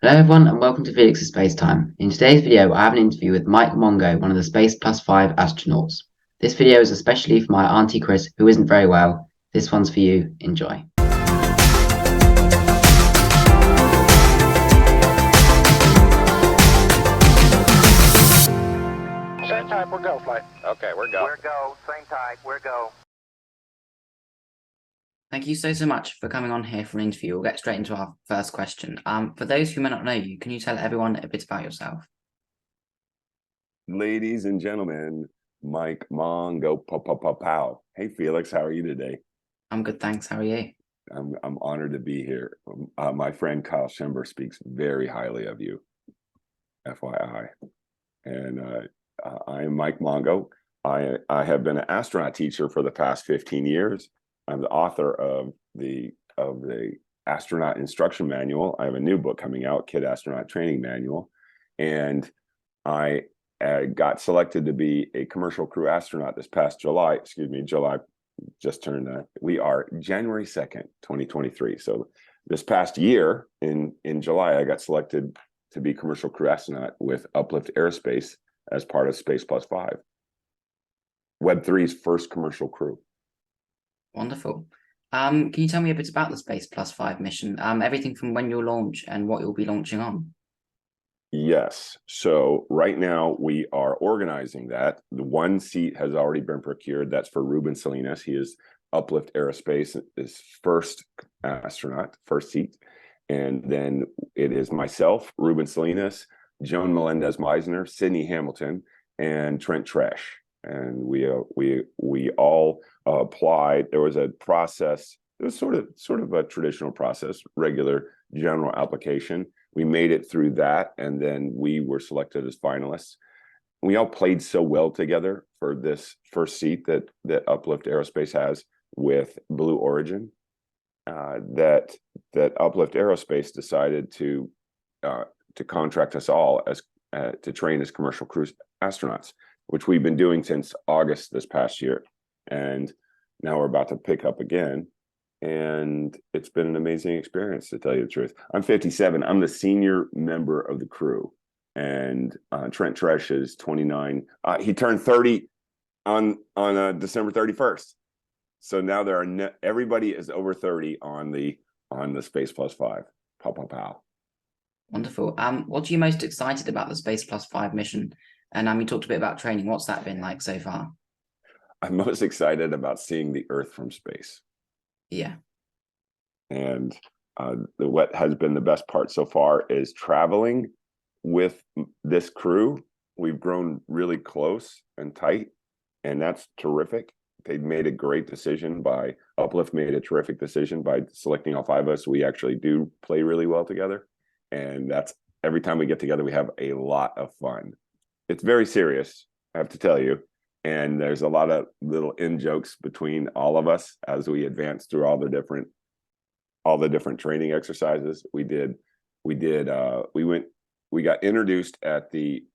Hello everyone and welcome to Felix Space Time. In today's video I have an interview with Mike Mongo, one of the Space+5 astronauts. This video is especially for my auntie Chris, who isn't very well. This one's for you. Enjoy. Same type, we're go, flight. Okay, we're go. We're go, same type, we're go. Thank you so much for coming on here for an interview. We'll get straight into our first question. For those who may not know you, can you tell everyone a bit about yourself? Ladies and gentlemen, Mike Mongo, pow. Hey, Felix, how are you today? I'm good, thanks. How are you? I'm honored to be here. My friend Kyle Schember speaks very highly of you, FYI. And I am Mike Mongo. I have been an astronaut teacher for the past 15 years. I'm the author of the Astronaut Instruction Manual. I have a new book coming out, Kid Astronaut Training Manual. And I got selected to be a commercial crew astronaut this past July. July just turned, we are January 2nd, 2023. So this past year in July, I got selected to be commercial crew astronaut with Uplift Aerospace as part of Space+5. Web3's first commercial crew. Wonderful. Can you tell me a bit about the Space+5 mission? Everything from when you'll launch and what you'll be launching on. Yes. So right now we are organizing that. The one seat has already been procured. That's for Ruben Salinas. He is Uplift Aerospace, his first astronaut, first seat. And then it is myself, Ruben Salinas, Joan Melendez-Meisner, Sydney Hamilton, and Trent Tresh. And we all applied. There was a process. It was sort of a traditional process, regular general application. We made it through that, and then we were selected as finalists. We all played so well together for this first seat that Uplift Aerospace has with Blue Origin, that Uplift Aerospace decided to contract us all as to train as commercial crew astronauts, which we've been doing since August this past year, and now we're about to pick up again. And it's been an amazing experience, to tell you the truth. I'm 57. I'm the senior member of the crew, and Trent Tresh is 29. He turned 30 on December 31st. So now there are everybody is over 30 on the Space+5. Pow. Wonderful. What are you most excited about the Space+5 mission? And you talked a bit about training. What's that been like so far? I'm most excited about seeing the Earth from space. Yeah. And what has been the best part so far is traveling with this crew. We've grown really close and tight, and that's terrific. They made a great decision Uplift made a terrific decision by selecting all five of us. We actually do play really well together. And that's every time we get together, we have a lot of fun. It's very serious, I have to tell you. And there's a lot of little in-jokes between all of us as we advance through all the different training exercises. We got introduced at the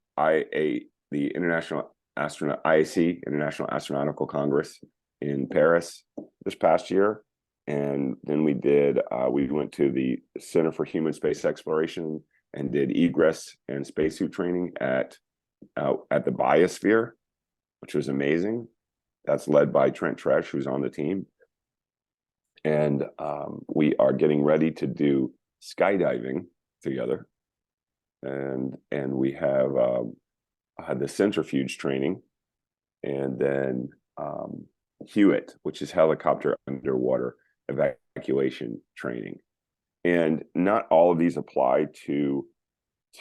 International Astronaut IAC, International Astronautical Congress in Paris this past year. And then we went to the Center for Human Space Exploration and did egress and spacesuit training at the Biosphere, which was amazing. That's led by Trent Tresh, who's on the team. And we are getting ready to do skydiving together. And we have had the centrifuge training, and then Hewitt, which is helicopter underwater evacuation training. And not all of these apply to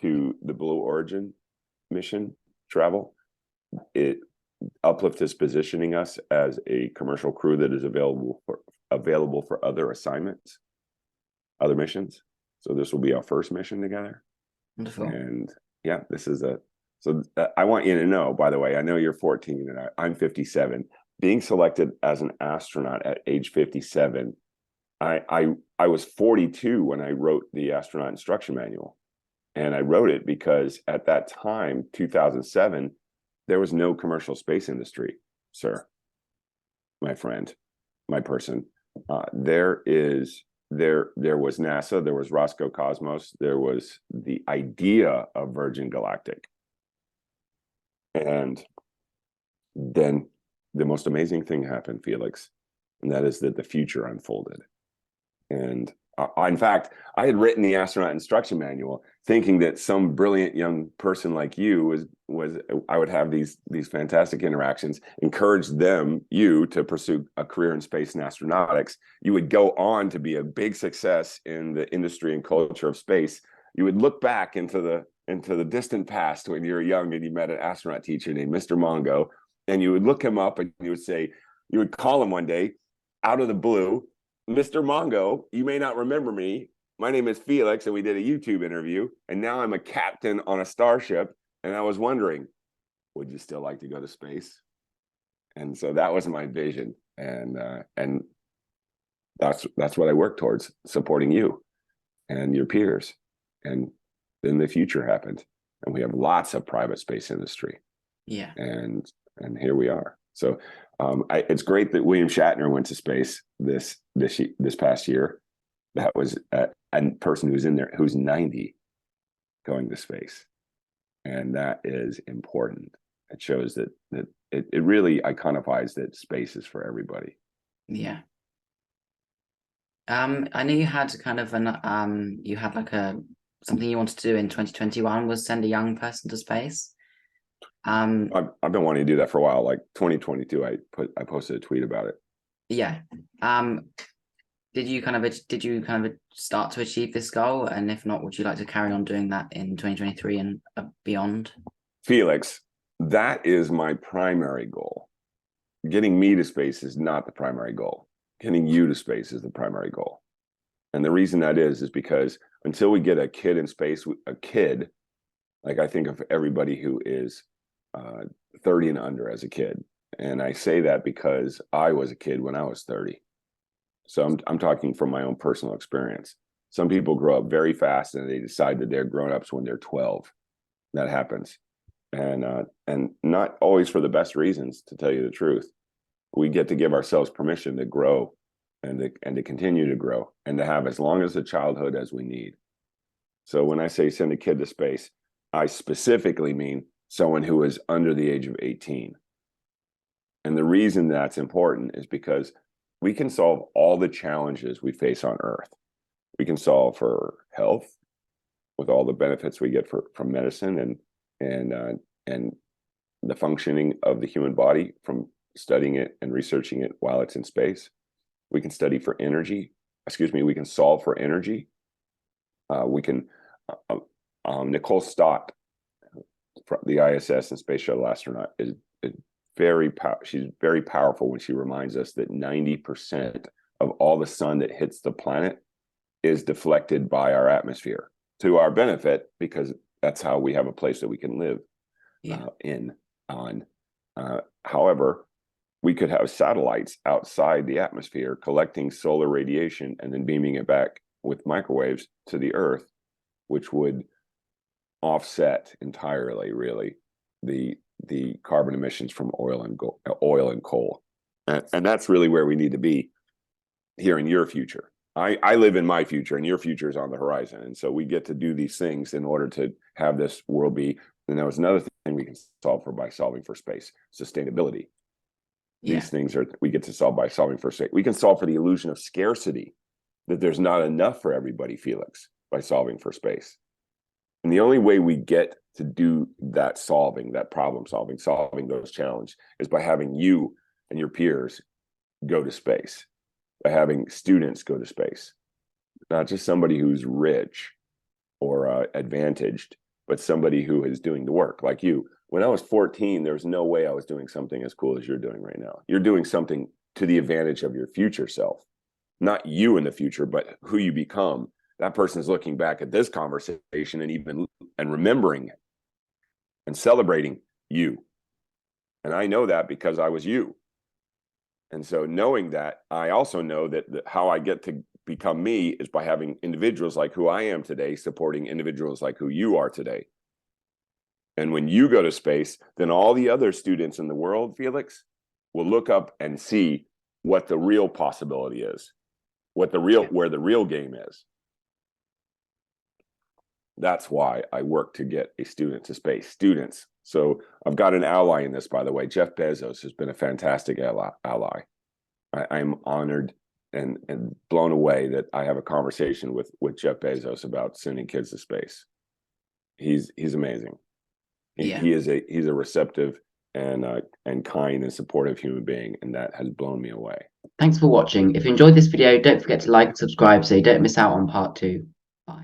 the Blue Origin mission travel. Uplift is positioning us as a commercial crew that is available for other assignments, other missions. So this will be our first mission together. Wonderful. And yeah, I want you to know, by the way, I know you're 14 and I'm 57. Being selected as an astronaut at age 57, I was 42 when I wrote the Astronaut Instruction Manual. And I wrote it because at that time, 2007, there was no commercial space industry, sir, my friend, my person. There is there was NASA, there was Roscoe Cosmos, there was the idea of Virgin Galactic. And then the most amazing thing happened, Felix, and that is that the future unfolded. And in fact, I had written the astronaut instruction manual thinking that some brilliant young person like you was I would have these fantastic interactions, encourage you to pursue a career in space and astronautics. You would go on to be a big success in the industry and culture of space. You would look back into the distant past when you were young and you met an astronaut teacher named Mr. Mongo, and you would look him up and you would call him one day out of the blue, Mr. Mongo, you may not remember me. My name is Felix, and we did a YouTube interview, and now I'm a captain on a starship, and I was wondering, would you still like to go to space? And so that was my vision, and that's what I work towards, supporting you and your peers. And then the future happened, and we have lots of private space industry. Yeah. And here we are. So it's great that William Shatner went to space this past year. That was a person who's in there who's 90 going to space, and that is important. It shows that it really iconifies that space is for everybody. Yeah. I know you had kind of you had like something you wanted to do in 2021 was send a young person to space. I've been wanting to do that for a while. Like 2022, I posted a tweet about it. Yeah. Did you kind of start to achieve this goal? And if not, would you like to carry on doing that in 2023 and beyond? Felix, that is my primary goal. Getting me to space is not the primary goal. Getting you to space is the primary goal. And the reason that is because until we get a kid in space, like I think of everybody who is 30 and under as a kid. And I say that because I was a kid when I was 30. So I'm talking from my own personal experience. Some people grow up very fast and they decide that they're grown-ups when they're 12. That happens. And not always for the best reasons, to tell you the truth. We get to give ourselves permission to grow and to continue to grow and to have as long as a childhood as we need. So when I say send a kid to space, I specifically mean someone who is under the age of 18. And the reason that's important is because we can solve all the challenges we face on Earth. We can solve for health with all the benefits we get from medicine and the functioning of the human body from studying it and researching it while it's in space. We can study for energy. We can solve for energy. Nicole Stott, the ISS and Space Shuttle astronaut, is she's very powerful when she reminds us that 90% of all the sun that hits the planet is deflected by our atmosphere to our benefit, because that's how we have a place that we can live on. However, we could have satellites outside the atmosphere collecting solar radiation and then beaming it back with microwaves to the Earth, which would offset entirely, really, the carbon emissions from oil and coal. And that's really where we need to be here in your future. I live in my future, and your future is on the horizon. And so we get to do these things in order to have this world be. And that was another thing we can solve for by solving for space sustainability. These things we get to solve by solving for space. We can solve for the illusion of scarcity, that there's not enough for everybody, Felix, by solving for space. And the only way we get to do that problem solving those challenges, is by having you and your peers go to space, by having students go to space, not just somebody who's rich or advantaged, but somebody who is doing the work like you. When I was 14, there was no way I was doing something as cool as you're doing right now. You're doing something to the advantage of your future self, not you in the future, but who you become. That person is looking back at this conversation and remembering it and celebrating you. And I know that because I was you. And so knowing that, I also know that how I get to become me is by having individuals like who I am today supporting individuals like who you are today. And when you go to space, then all the other students in the world, Felix, will look up and see what the real possibility is. where the real game is. That's why I work to get a student to space. Students. So I've got an ally in this, by the way. Jeff Bezos has been a fantastic ally. I'm honored and blown away that I have a conversation with Jeff Bezos about sending kids to space. He's amazing. He's a receptive and kind and supportive human being, and that has blown me away. Thanks for watching. If you enjoyed this video, don't forget to like and subscribe so you don't miss out on part 2. Bye.